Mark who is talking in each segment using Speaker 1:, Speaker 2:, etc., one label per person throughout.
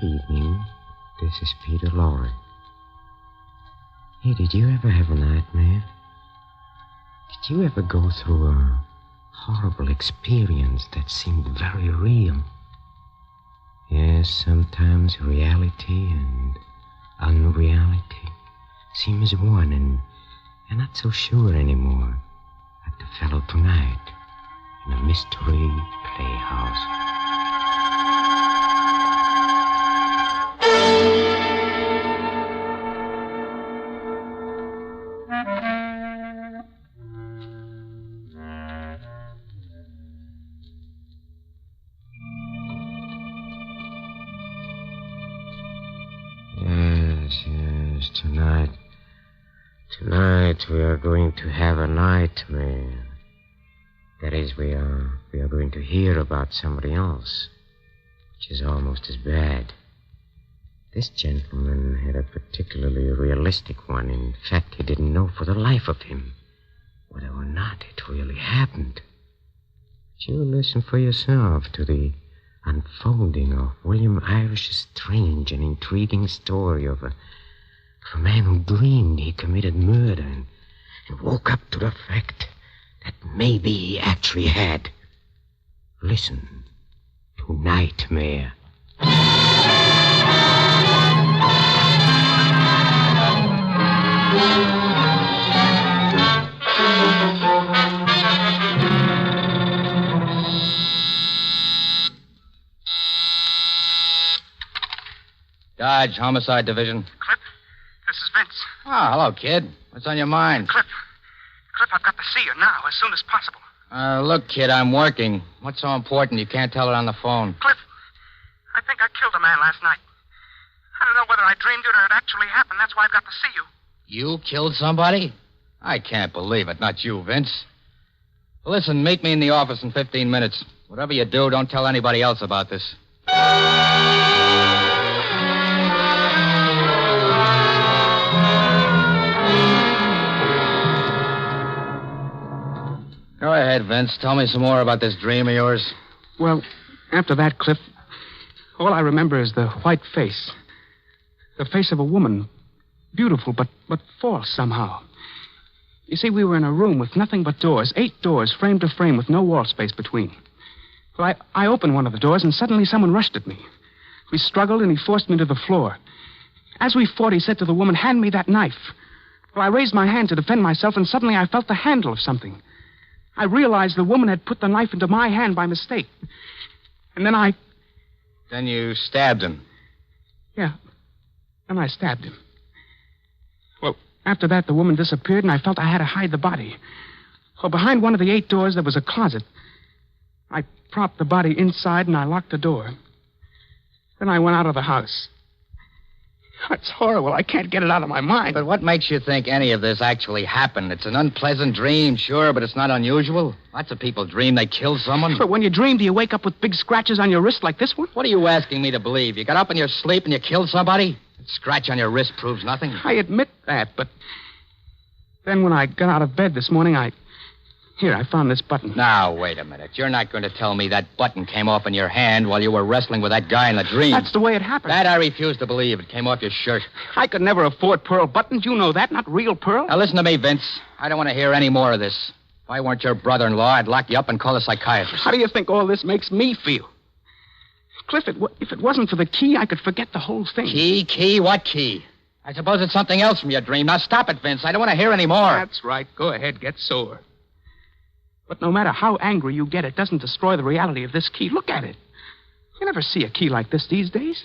Speaker 1: Good evening. This is Peter Lorre. Hey, did you ever have a nightmare? Did you ever go through a horrible experience that seemed very real? Yes, sometimes reality and unreality seem as one, and you're not so sure anymore, like the fellow tonight in a mystery playhouse. Yes, tonight we are going to have a nightmare. That is, we are going to hear about somebody else, which is almost as bad. This gentleman had a particularly realistic one. In fact, he didn't know for the life of him whether or not it really happened. But you listen for yourself to the unfolding of William Irish's strange and intriguing story of a man who dreamed he committed murder and woke up to the fact that maybe he actually had. Listen to Nightmare.
Speaker 2: Dodge, Homicide Division.
Speaker 3: Cliff, this is Vince.
Speaker 2: Oh, hello, kid. What's on your mind?
Speaker 3: Cliff, I've got to see you now, as soon as possible.
Speaker 2: Look, kid, I'm working. What's so important you can't tell it on the phone?
Speaker 3: Cliff, I think I killed a man last night. I don't know whether I dreamed it or it actually happened. That's why I've got to see you.
Speaker 2: You killed somebody? I can't believe it. Not you, Vince. Listen, meet me in the office in 15 minutes. Whatever you do, don't tell anybody else about this. Go ahead, Vince. Tell me some more about this dream of yours.
Speaker 3: Well, after that, Cliff, all I remember is the white face. The face of a woman. Beautiful, but false somehow. You see, we were in a room with nothing but doors. 8 doors, frame to frame, with no wall space between. Well, I opened one of the doors, and suddenly someone rushed at me. We struggled, and he forced me to the floor. As we fought, he said to the woman, "Hand me that knife." Well, I raised my hand to defend myself, and suddenly I felt the handle of something. I realized the woman had put the knife into my hand by mistake. And then
Speaker 2: Then you stabbed him.
Speaker 3: Yeah. Then I stabbed him. Well, after that, the woman disappeared, and I felt I had to hide the body. Well, behind one of the 8 doors, there was a closet. I propped the body inside, and I locked the door. Then I went out of the house. It's horrible. I can't get it out of my mind.
Speaker 2: But what makes you think any of this actually happened? It's an unpleasant dream, sure, but it's not unusual. Lots of people dream they killed someone.
Speaker 3: But when you dream, do you wake up with big scratches on your wrist like this one?
Speaker 2: What are you asking me to believe? You got up in your sleep and you killed somebody? A scratch on your wrist proves nothing.
Speaker 3: I admit that, but then when I got out of bed this morning, I found this button.
Speaker 2: Now, wait a minute. You're not going to tell me that button came off in your hand while you were wrestling with that guy in the dream.
Speaker 3: That's the way it happened.
Speaker 2: That I refuse to believe. It came off your shirt.
Speaker 3: I could never afford pearl buttons. You know that. Not real pearl.
Speaker 2: Now, listen to me, Vince. I don't want to hear any more of this. If I weren't your brother-in-law, I'd lock you up and call a psychiatrist.
Speaker 3: How do you think all this makes me feel? Cliff, if it wasn't for the key, I could forget the whole thing.
Speaker 2: Key? What key? I suppose it's something else from your dream. Now, stop it, Vince. I don't want to hear any more.
Speaker 3: That's right. Go ahead. Get sore. But no matter how angry you get, it doesn't destroy the reality of this key. Look at it. You never see a key like this these days.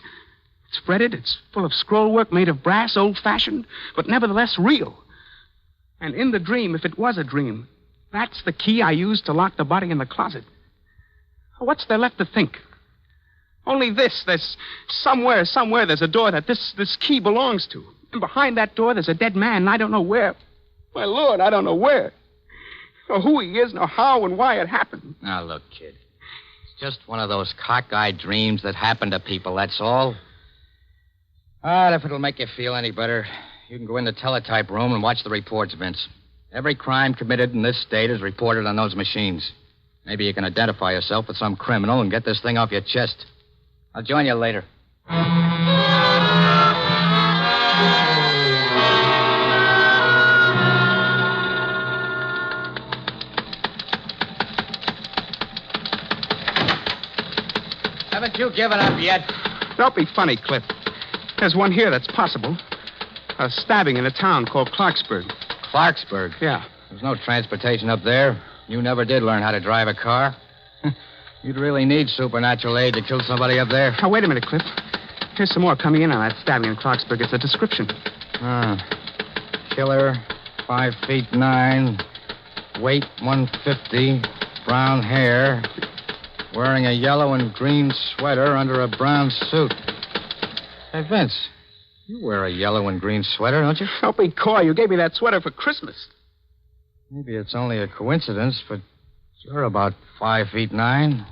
Speaker 3: It's fretted, it's full of scrollwork made of brass, old-fashioned, but nevertheless real. And in the dream, if it was a dream, that's the key I used to lock the body in the closet. What's there left to think? Only this. There's somewhere there's a door that this key belongs to. And behind that door, there's a dead man, and I don't know where. My Lord, I don't know where. Or who he is, nor how and why it happened.
Speaker 2: Now, look, kid. It's just one of those cockeyed dreams that happen to people, that's all. But if it'll make you feel any better, you can go in the teletype room and watch the reports, Vince. Every crime committed in this state is reported on those machines. Maybe you can identify yourself with some criminal and get this thing off your chest. I'll join you later. Haven't you given up yet?
Speaker 3: Don't be funny, Cliff. There's one here that's possible. A stabbing in a town called Clarksburg.
Speaker 2: Clarksburg?
Speaker 3: Yeah.
Speaker 2: There's no transportation up there. You never did learn how to drive a car. You'd really need supernatural aid to kill somebody up there.
Speaker 3: Now, wait a minute, Cliff. Here's some more coming in on that stabbing in Clarksburg. It's a description.
Speaker 2: Killer, 5'9", weight 150, brown hair, wearing a yellow and green sweater under a brown suit. Hey, Vince, you wear a yellow and green sweater, don't you?
Speaker 3: Don't be coy. You gave me that sweater for Christmas.
Speaker 2: Maybe it's only a coincidence, but you're about 5'9",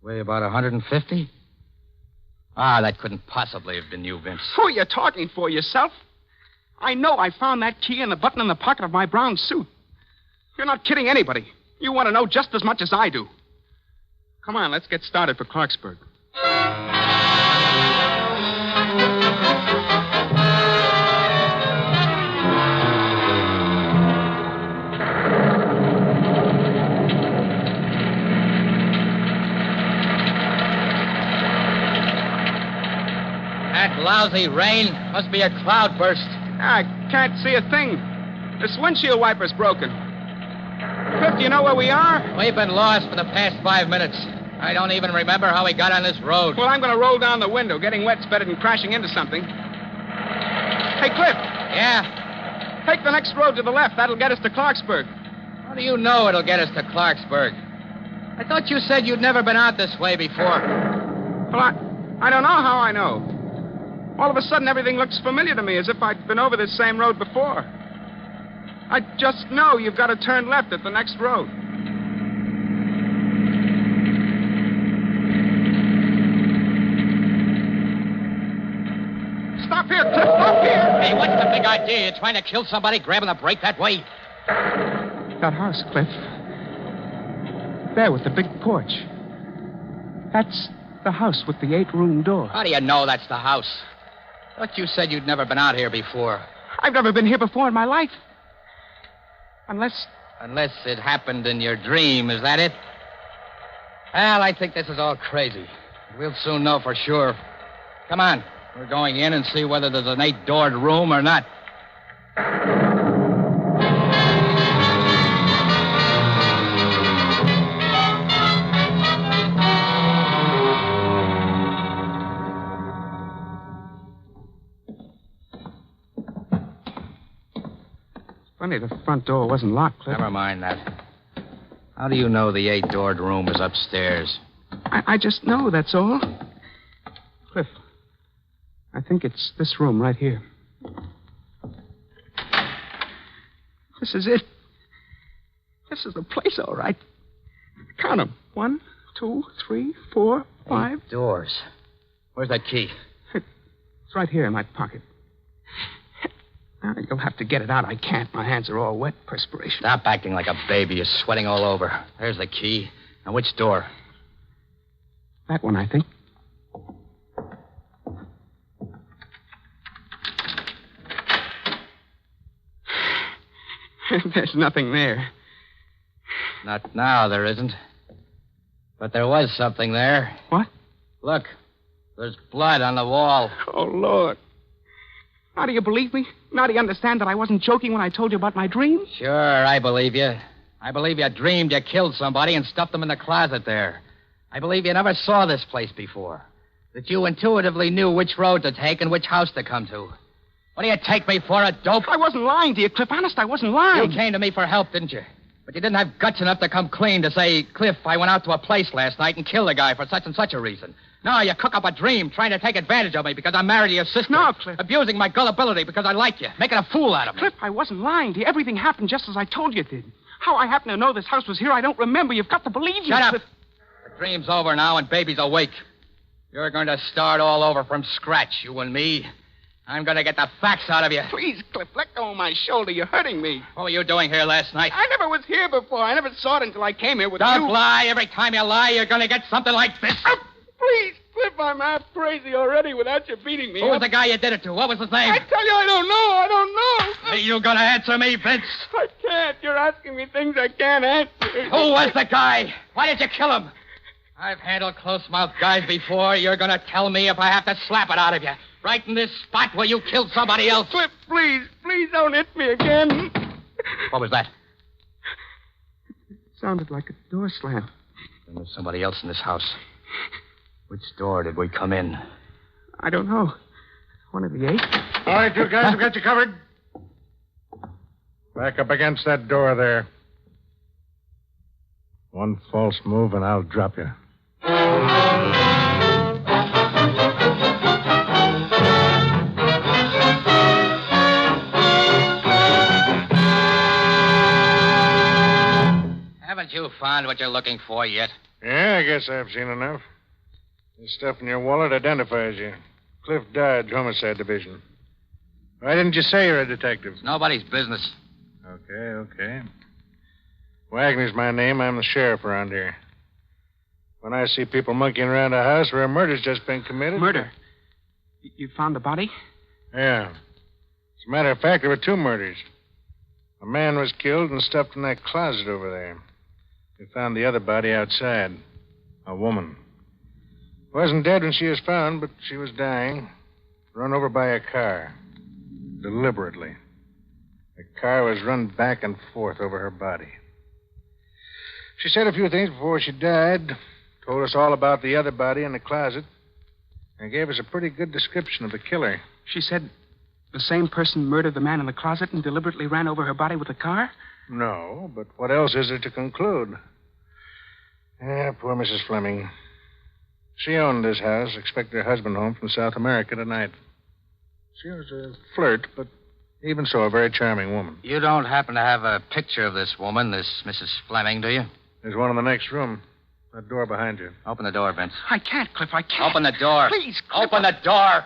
Speaker 2: weigh about 150. That couldn't possibly have been you, Vince.
Speaker 3: Who are you talking for, yourself? I know I found that key and the button in the pocket of my brown suit. You're not kidding anybody. You want to know just as much as I do. Come on, let's get started for Clarksburg.
Speaker 2: That lousy rain must be a cloudburst.
Speaker 3: I can't see a thing. This windshield wiper's broken. Cliff, do you know where we are?
Speaker 2: We've been lost for the past 5 minutes. I don't even remember how we got on this road.
Speaker 3: Well, I'm going to roll down the window. Getting wet's better than crashing into something. Hey, Cliff.
Speaker 2: Yeah?
Speaker 3: Take the next road to the left. That'll get us to Clarksburg.
Speaker 2: How do you know it'll get us to Clarksburg? I thought you said you'd never been out this way before.
Speaker 3: Well, I don't know how I know. All of a sudden, everything looks familiar to me, as if I'd been over this same road before. I just know you've got to turn left at the next road. Stop here, Cliff. Stop here.
Speaker 2: Hey, what's the big idea? You're trying to kill somebody, grabbing the brake that way?
Speaker 3: That house, Cliff. There with the big porch. That's the house with the 8-room door.
Speaker 2: How do you know that's the house? Thought you said you'd never been out here before.
Speaker 3: I've never been here before in my life. Unless
Speaker 2: it happened in your dream, is that it? Well, I think this is all crazy. We'll soon know for sure. Come on. We're going in and see whether there's an 8-doored room or not.
Speaker 3: Funny, the front door wasn't locked, Cliff.
Speaker 2: Never mind that. How do you know the 8-doored room is upstairs?
Speaker 3: I just know, that's all. Cliff, I think it's this room right here. This is it. This is the place, all right. Count them. 1, 2, 3, 4, 5.
Speaker 2: 8 doors. Where's that key?
Speaker 3: It's right here in my pocket. Now, you'll have to get it out. I can't. My hands are all wet, perspiration.
Speaker 2: Stop acting like a baby. You're sweating all over. There's the key. Now, which door?
Speaker 3: That one, I think. There's nothing there.
Speaker 2: Not now, there isn't. But there was something there.
Speaker 3: What?
Speaker 2: Look. There's blood on the wall.
Speaker 3: Oh, Lord. Now do you believe me? Now do you understand that I wasn't joking when I told you about my dream?
Speaker 2: Sure, I believe you. I believe you dreamed you killed somebody and stuffed them in the closet there. I believe you never saw this place before. That you intuitively knew which road to take and which house to come to. What do you take me for, a dope?
Speaker 3: I wasn't lying to you, Cliff. Honest, I wasn't lying.
Speaker 2: You came to me for help, didn't you? But you didn't have guts enough to come clean to say, Cliff, I went out to a place last night and killed a guy for such and such a reason. No, you cook up a dream trying to take advantage of me because I'm married to your sister.
Speaker 3: No, Cliff.
Speaker 2: Abusing my gullibility because I like you. Making a fool out of me.
Speaker 3: Cliff, I wasn't lying to you. Everything happened just as I told you it did. How I happen to know this house was here, I don't remember. You've got to believe me.
Speaker 2: Shut up.
Speaker 3: Cliff.
Speaker 2: The dream's over now and baby's awake. You're going to start all over from scratch, you and me. I'm going to get the facts out of you.
Speaker 3: Please, Cliff, let go of my shoulder. You're hurting me.
Speaker 2: What were you doing here last night?
Speaker 3: I never was here before. I never saw it until I came here with you.
Speaker 2: Don't lie. Every time you lie, you're going to get something like this.
Speaker 3: Please, Cliff. Cliff, I'm half crazy already without you beating me.
Speaker 2: Who was the guy you did it to? What was his name?
Speaker 3: I tell you, I don't know. I don't know.
Speaker 2: Hey, you gonna answer me, Vince?
Speaker 3: I can't. You're asking me things I can't answer.
Speaker 2: Who was the guy? Why did you kill him? I've handled close-mouthed guys before. You're gonna tell me if I have to slap it out of you. Right in this spot where you killed somebody else.
Speaker 3: Cliff, please don't hit me again.
Speaker 2: What was that?
Speaker 3: It sounded like a door slam.
Speaker 2: Then there's somebody else in this house. Which door did we come in?
Speaker 3: I don't know. One of the 8.
Speaker 4: All right, you guys, I've got you covered. Back up against that door there. One false move and I'll drop you.
Speaker 2: Haven't you found what you're looking for yet?
Speaker 4: Yeah, I guess I've seen enough. This stuff in your wallet identifies you. Cliff Dodge, Homicide Division. Why didn't you say you're a detective?
Speaker 2: It's nobody's business.
Speaker 4: Okay. Wagner's my name. I'm the sheriff around here. When I see people monkeying around a house where a murder's just been committed...
Speaker 3: Murder? You found the body?
Speaker 4: Yeah. As a matter of fact, there were 2 murders. A man was killed and stuffed in that closet over there. They found the other body outside. A woman. Wasn't dead when she was found, but she was dying. Run over by a car. Deliberately. The car was run back and forth over her body. She said a few things before she died. Told us all about the other body in the closet. And gave us a pretty good description of the killer.
Speaker 3: She said the same person murdered the man in the closet and deliberately ran over her body with a car?
Speaker 4: No, but what else is there to conclude? Yeah, poor Mrs. Fleming. She owned this house, expected her husband home from South America tonight. She was a flirt, but even so, a very charming woman.
Speaker 2: You don't happen to have a picture of this woman, this Mrs. Fleming, do you?
Speaker 4: There's one in the next room. That door behind you.
Speaker 2: Open the door, Vince.
Speaker 3: I can't, Cliff. I can't.
Speaker 2: Open the door.
Speaker 3: Please, Cliff.
Speaker 2: Open the door.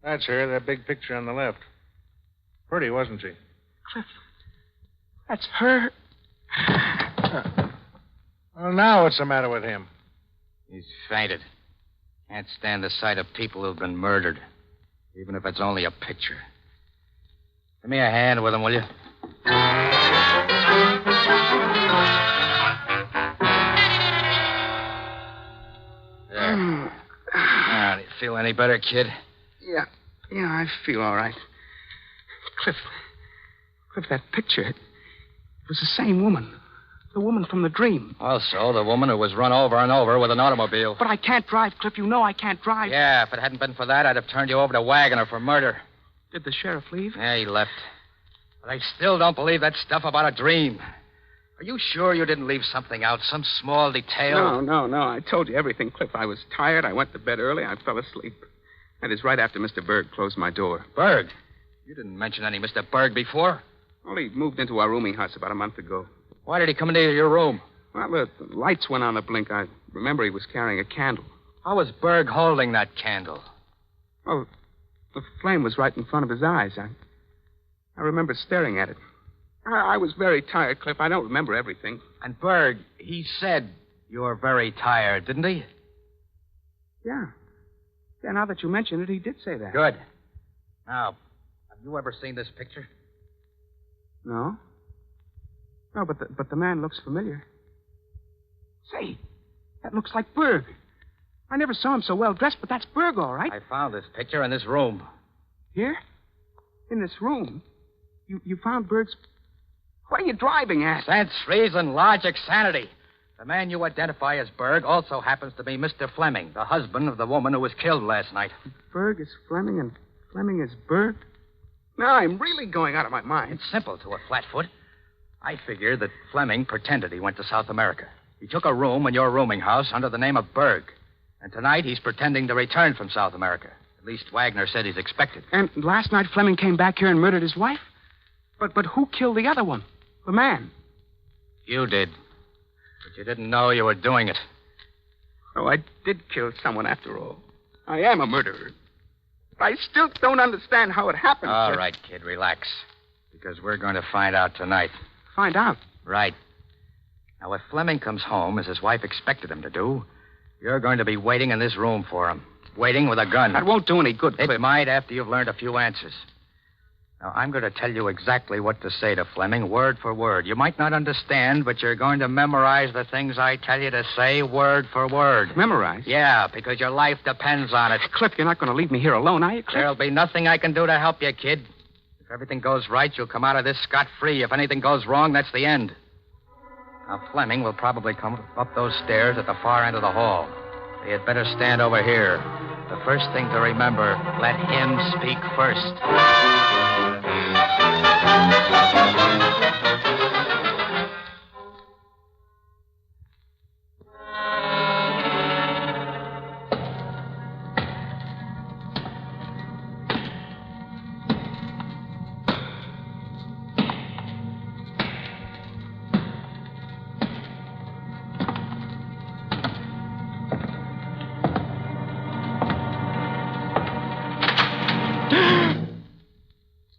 Speaker 4: That's her, that big picture on the left. Pretty, wasn't she?
Speaker 3: Cliff, that's her.
Speaker 4: Well, now what's the matter with him?
Speaker 2: He's fainted. Can't stand the sight of people who've been murdered, even if it's only a picture. Give me a hand with him, will you? There. Now, do you feel any better, kid?
Speaker 3: Yeah, I feel all right. Cliff, that picture, it was the same woman. The woman from the dream.
Speaker 2: Also, the woman who was run over and over with an automobile.
Speaker 3: But I can't drive, Cliff. You know I can't drive.
Speaker 2: Yeah, if it hadn't been for that, I'd have turned you over to Wagner for murder.
Speaker 3: Did the sheriff leave?
Speaker 2: Yeah, he left. But I still don't believe that stuff about a dream. Are you sure you didn't leave something out, some small detail?
Speaker 3: No. I told you everything, Cliff. I was tired. I went to bed early. I fell asleep. That is right after Mr. Berg closed my door.
Speaker 2: Berg? You didn't mention any Mr. Berg before.
Speaker 3: Well, he moved into our rooming house about a month ago.
Speaker 2: Why did he come into your room?
Speaker 3: Well, the lights went on a blink. I remember he was carrying a candle.
Speaker 2: How was Berg holding that candle?
Speaker 3: Oh, the flame was right in front of his eyes. I remember staring at it. I was very tired, Cliff. I don't remember everything.
Speaker 2: And Berg, he said you're very tired, didn't he?
Speaker 3: Yeah. Yeah, now that you mention it, he did say that.
Speaker 2: Good. Now, have you ever seen this picture?
Speaker 3: No. No, but the man looks familiar. Say, that looks like Berg. I never saw him so well dressed, but that's Berg, all right.
Speaker 2: I found this picture in this room.
Speaker 3: Here? In this room? You found Berg's... What are you driving at?
Speaker 2: Sense, reason, logic, sanity. The man you identify as Berg also happens to be Mr. Fleming, the husband of the woman who was killed last night.
Speaker 3: Berg is Fleming and Fleming is Berg? Now I'm really going out of my mind.
Speaker 2: It's simple to a flatfoot. I figured that Fleming pretended he went to South America. He took a room in your rooming house under the name of Berg. And tonight he's pretending to return from South America. At least Wagner said he's expected.
Speaker 3: And last night Fleming came back here and murdered his wife? But who killed the other one? The man?
Speaker 2: You did. But you didn't know you were doing it.
Speaker 3: Oh, I did kill someone after all. I am a murderer. I still don't understand how it happened.
Speaker 2: All right, kid, relax. Because we're going to find out tonight.
Speaker 3: Find out?
Speaker 2: Right. Now, if Fleming comes home, as his wife expected him to do, you're going to be waiting in this room for him. Waiting with a gun.
Speaker 3: That won't do any good.
Speaker 2: It might after you've learned a few answers. Now, I'm going to tell you exactly what to say to Fleming, word for word. You might not understand, but you're going to memorize the things I tell you to say word for word.
Speaker 3: Memorize?
Speaker 2: Yeah, because your life depends on it.
Speaker 3: Cliff, you're not going to leave me here alone, are you, Cliff?
Speaker 2: There'll be nothing I can do to help you, kid. If everything goes right, you'll come out of this scot-free. If anything goes wrong, that's the end. Now, Fleming will probably come up those stairs at the far end of the hall. So you'd better stand over here. The first thing to remember, let him speak first.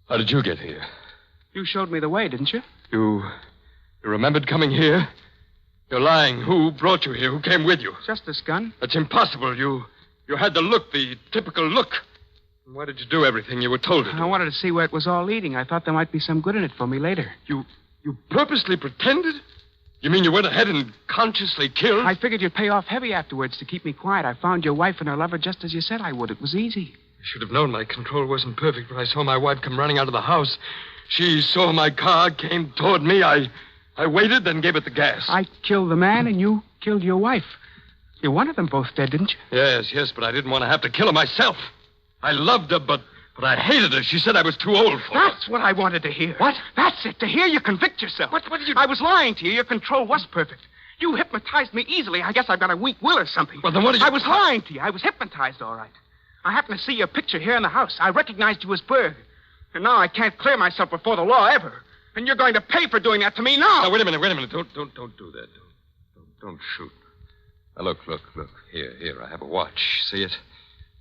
Speaker 5: How did you get here?
Speaker 3: You showed me the way, didn't you?
Speaker 5: You remembered coming here? You're lying. Who brought you here? Who came with you?
Speaker 3: Just this gun.
Speaker 5: That's impossible. You had the look, the typical look. Why did you do everything you were told to do?
Speaker 3: I wanted to see where it was all leading. I thought there might be some good in it for me later.
Speaker 5: You purposely pretended? You mean you went ahead and consciously killed?
Speaker 3: I figured you'd pay off heavy afterwards to keep me quiet. I found your wife and her lover just as you said I would. It was easy.
Speaker 5: I should have known my control wasn't perfect when I saw my wife come running out of the house. She saw my car, came toward me. I waited, then gave it the gas.
Speaker 3: I killed the man and you killed your wife. You wanted them both dead, didn't you?
Speaker 5: Yes, but I didn't want to have to kill her myself. I loved her, but I hated her. She said I was too old for her.
Speaker 3: That's what I wanted to hear.
Speaker 5: What?
Speaker 3: That's it, to hear you convict yourself.
Speaker 5: What did you...
Speaker 3: I was lying to you. Your control was perfect. You hypnotized me easily. I guess I've got a weak will or something.
Speaker 5: Well, then what did you...
Speaker 3: I was lying to you. I was hypnotized, all right. I happened to see your picture here in the house. I recognized you as Berg. And now I can't clear myself before the law ever. And you're going to pay for doing that to me now.
Speaker 5: Now, wait a minute. Don't do that. Don't shoot. Now, look. Here, I have a watch. See it?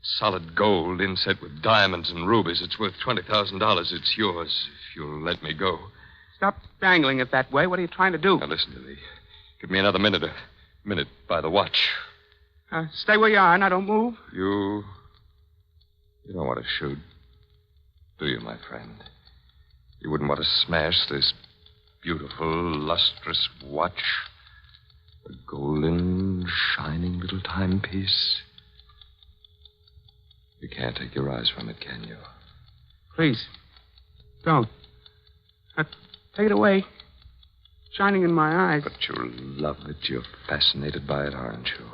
Speaker 5: Solid gold inset with diamonds and rubies. It's worth $20,000. It's yours if you'll let me go.
Speaker 3: Stop dangling it that way. What are you trying to do?
Speaker 5: Now, listen to me. Give me another minute. A minute by the watch.
Speaker 3: Stay where you are. Now, don't move.
Speaker 5: You don't want to shoot, do you, my friend? You wouldn't want to smash this beautiful, lustrous watch? A golden, shining little timepiece? You can't take your eyes from it, can you?
Speaker 3: Please, don't. Take it away. Shining in my eyes.
Speaker 5: But you love it. You're fascinated by it, aren't you?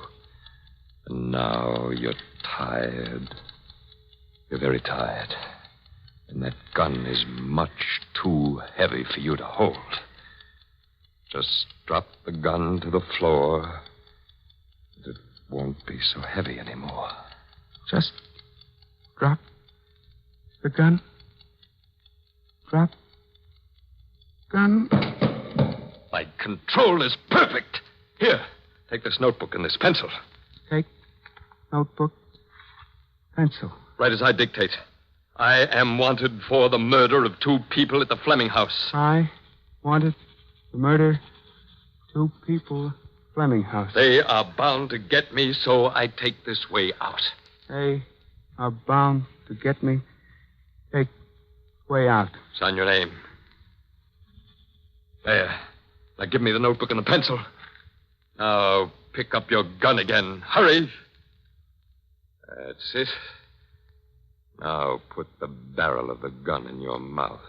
Speaker 5: And now you're tired. You're very tired. And that gun is much too heavy for you to hold. Just drop the gun to the floor. It won't be so heavy anymore.
Speaker 3: Just drop the gun. Drop gun.
Speaker 5: My control is perfect. Here, take this notebook and this pencil.
Speaker 3: Take notebook, pencil.
Speaker 5: Right as I dictate. I am wanted for the murder of 2 people at the Fleming house.
Speaker 3: I wanted to murder 2 people, Fleming house.
Speaker 5: They are bound to get me, so I take this way out.
Speaker 3: They are bound to get me. Take way out.
Speaker 5: Sign your name. There. Now give me the notebook and the pencil. Now pick up your gun again. Hurry. That's it. Now put the barrel of the gun in your mouth.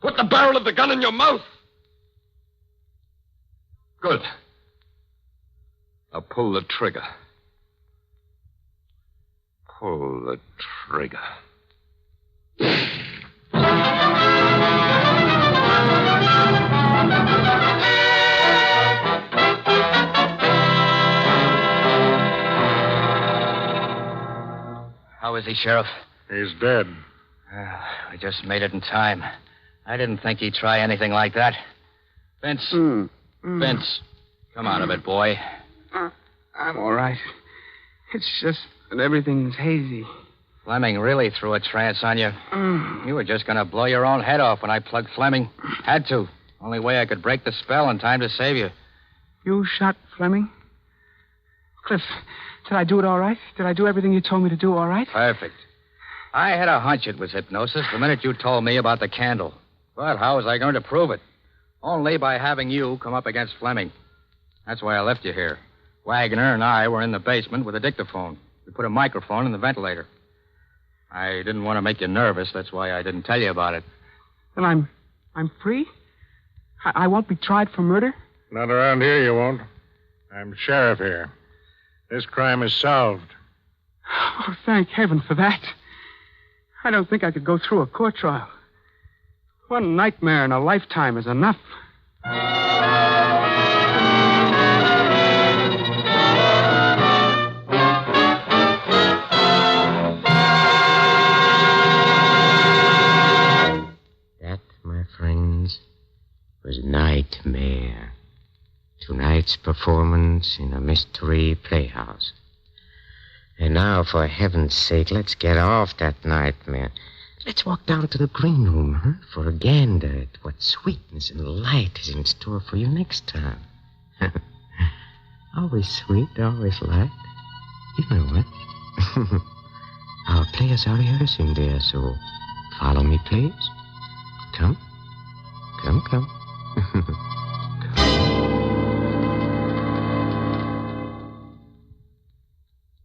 Speaker 5: Put the barrel of the gun in your mouth. Good. Now pull the trigger. Pull the trigger.
Speaker 2: How is he, Sheriff?
Speaker 4: He's dead.
Speaker 2: We just made it in time. I didn't think he'd try anything like that. Vince. Vince, come out of it, boy.
Speaker 3: I'm all right. It's just that everything's hazy.
Speaker 2: Fleming really threw a trance on you. You were just going to blow your own head off when I plugged Fleming. Had to. Only way I could break the spell in time to save you.
Speaker 3: You shot Fleming? Cliff, did I do it all right? Did I do everything you told me to do all right?
Speaker 2: Perfect. I had a hunch it was hypnosis the minute you told me about the candle. But how was I going to prove it? Only by having you come up against Fleming. That's why I left you here. Wagner and I were in the basement with a dictaphone. We put a microphone in the ventilator. I didn't want to make you nervous. That's why I didn't tell you about it.
Speaker 3: Then I'm free? I won't be tried for murder?
Speaker 4: Not around here, you won't. I'm sheriff here. This crime is solved.
Speaker 3: Oh, thank heaven for that. I don't think I could go through a court trial. One nightmare in a lifetime is enough.
Speaker 1: That, my friends, was Nightmare. Tonight's performance in a mystery playhouse. And now, for heaven's sake, let's get off that nightmare. Let's walk down to the green room, huh? For a gander at what sweetness and light is in store for you next time. Always sweet, always light. You know what? Our players are rehearsing there, so follow me, please. Come. Come.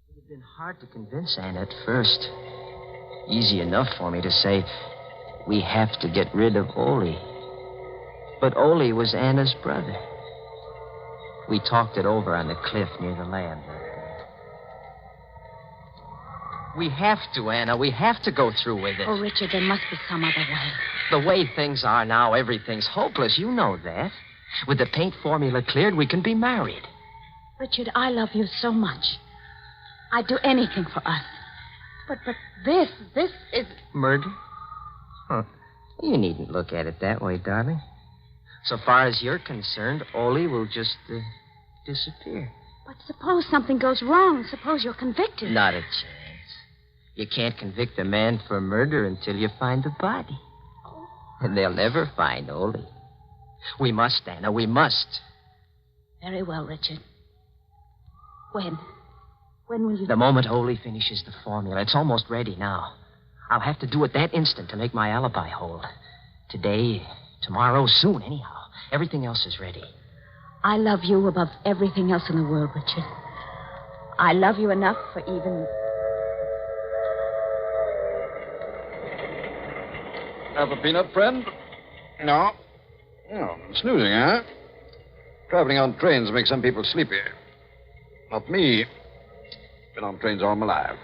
Speaker 6: It had been hard to convince Anna at first. Easy enough for me to say, we have to get rid of Ole. But Ole was Anna's brother. We talked it over on the cliff near the land. We have to, Anna. We have to go through with it.
Speaker 7: Oh, Richard, there must be some other way.
Speaker 6: The way things are now, everything's hopeless. You know that. With the paint formula cleared, we can be married.
Speaker 7: Richard, I love you so much. I'd do anything for us. But this is...
Speaker 6: Murder? Huh. You needn't look at it that way, darling. So far as you're concerned, Ole will just disappear.
Speaker 7: But suppose something goes wrong. Suppose you're convicted.
Speaker 6: Not a chance. You can't convict a man for murder until you find the body. And they'll never find Ole. We must, Anna, we must.
Speaker 7: Very well, Richard. When will you...
Speaker 6: The moment Ole finishes the formula. It's almost ready now. I'll have to do it that instant to make my alibi hold. Today, tomorrow, soon, anyhow. Everything else is ready.
Speaker 7: I love you above everything else in the world, Richard. I love you enough for even...
Speaker 8: Have a peanut, friend? No. Oh, snoozing, huh? Traveling on trains makes some people sleepy. Not me. Been on trains all my life.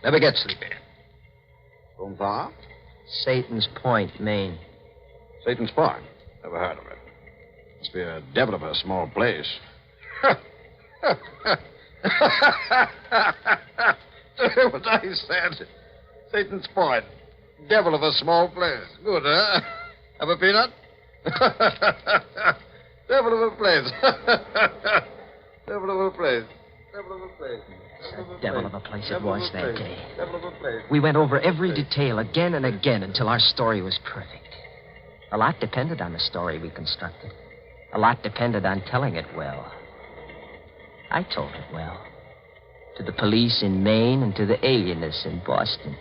Speaker 8: Never get sleepy. Going far?
Speaker 6: Satan's Point, Maine.
Speaker 8: Satan's Point? Never heard of it. Must be a devil of a small place. What I said. Satan's Point. Devil of a small place. Good, huh? Have a peanut? Devil of a place. Devil of a place. Devil of a place.
Speaker 6: Devil of a place it was that day.
Speaker 8: Devil of a place.
Speaker 6: We went over every detail again and again until our story was perfect. A lot depended on the story we constructed. A lot depended on telling it well. I told it well. To the police in Maine and to the alienists in Boston.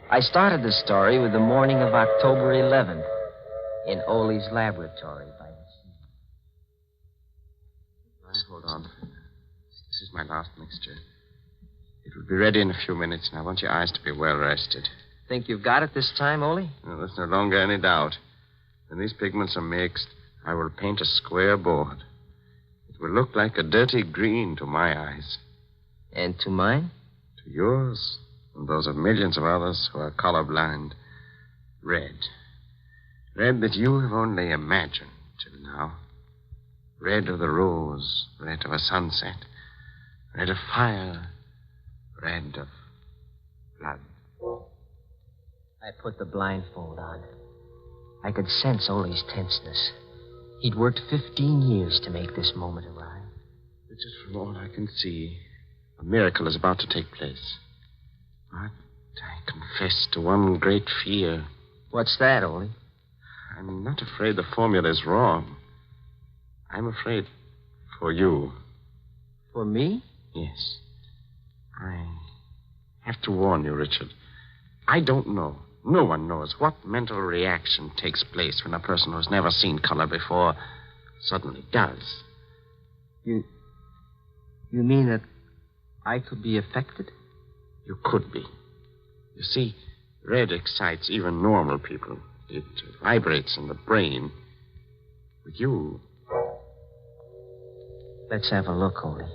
Speaker 6: I started the story with the morning of October 11th in Ole's laboratory by the sea.
Speaker 1: Hold on. This is my last mixture. It will be ready in a few minutes, and I want your eyes to be well rested.
Speaker 6: Think you've got it this time, Ole?
Speaker 1: No, there's no longer any doubt. When these pigments are mixed, I will paint a square board. It will look like a dirty green to my eyes.
Speaker 6: And to mine?
Speaker 1: To yours, and those of millions of others who are colorblind. Red. Red that you have only imagined till now. Red of the rose, red of a sunset, red of fire, red of blood.
Speaker 6: I put the blindfold on. I could sense Ole's tenseness. He'd worked 15 years to make this moment arrive.
Speaker 1: But just from all I can see, a miracle is about to take place. But I confess to one great fear.
Speaker 6: What's that, Ole?
Speaker 9: I'm not afraid the formula is wrong. I'm afraid for you.
Speaker 6: For me?
Speaker 9: Yes. I have to warn you, Richard. I don't know. No one knows what mental reaction takes place when a person who's never seen color before suddenly does.
Speaker 6: You mean that I could be affected?
Speaker 9: You could be. You see, red excites even normal people. It vibrates in the brain. With you.
Speaker 6: Let's have a look, Ole.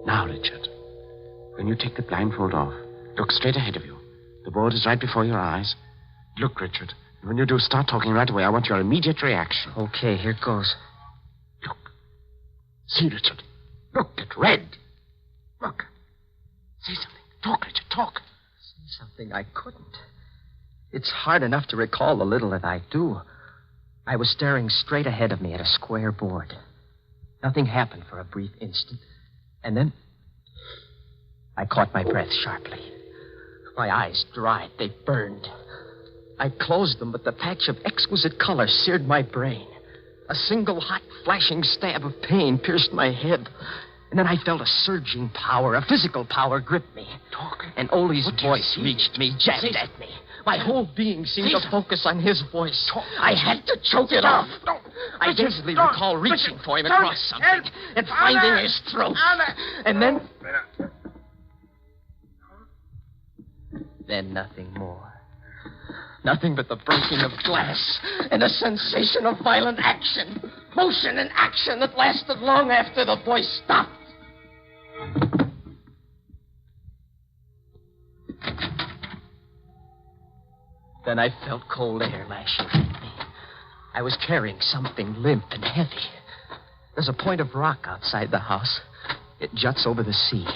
Speaker 9: Now, Richard, when you take the blindfold off, look straight ahead of you. The board is right before your eyes. Look, Richard. When you do, start talking right away. I want your immediate reaction.
Speaker 6: Okay, here goes.
Speaker 9: Look. See, Richard. Look, it's red. Look. Say something. Talk, Richard, talk.
Speaker 6: Say something I couldn't. It's hard enough to recall the little that I do. I was staring straight ahead of me at a square board. Nothing happened for a brief instant. And then I caught my breath sharply. My eyes dried. They burned. I closed them, but the patch of exquisite color seared my brain. A single hot, flashing stab of pain pierced my head. And then I felt a surging power, a physical power grip me.
Speaker 9: Talk.
Speaker 6: And Ole's voice reached me, jabbed at me. My whole being seemed to focus on his voice. I had to choke it off. I dazedly recall reaching for him across something and finding his throat. And then nothing more. Nothing but the breaking of glass and a sensation of violent action. Motion and action that lasted long after the voice stopped. Then I felt cold air lashing at me. I was carrying something limp and heavy. There's a point of rock outside the house. It juts over the sea.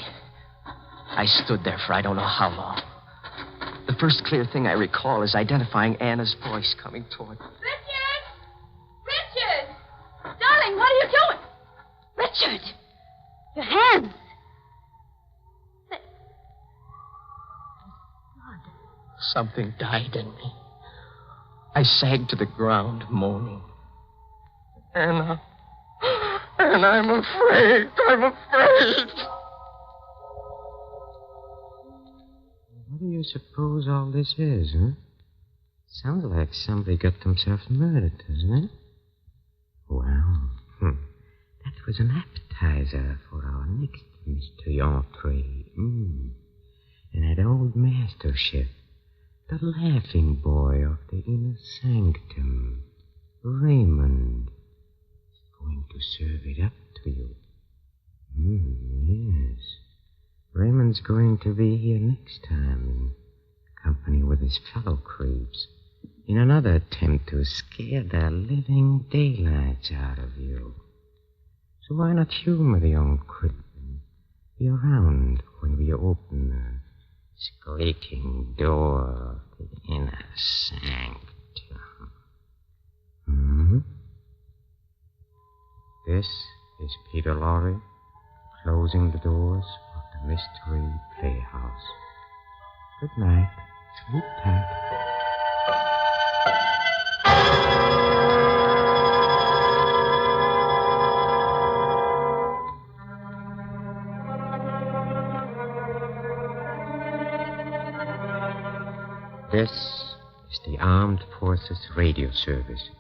Speaker 6: I stood there for I don't know how long. The first clear thing I recall is identifying Anna's voice coming toward me.
Speaker 7: Richard! Richard! Darling, what are you doing? Richard! Your hands.
Speaker 6: Something died in me. I sagged to the ground, moaning. Anna, I'm afraid. I'm afraid.
Speaker 1: What do you suppose all this is, huh? Sounds like somebody got themselves murdered, doesn't it? Well, that was an appetizer for our next mystery entree. And that old master chef, the laughing boy of the inner sanctum, Raymond, is going to serve it up to you. Yes. Raymond's going to be here next time in company with his fellow creeps in another attempt to scare the living daylights out of you. So why not humor the young creep and be around when we open the squeaking door of the inner sanctum? This is Peter Lorre closing the doors of the Mystery Playhouse. Good night. Sleep tight. This is the Armed Forces Radio Service.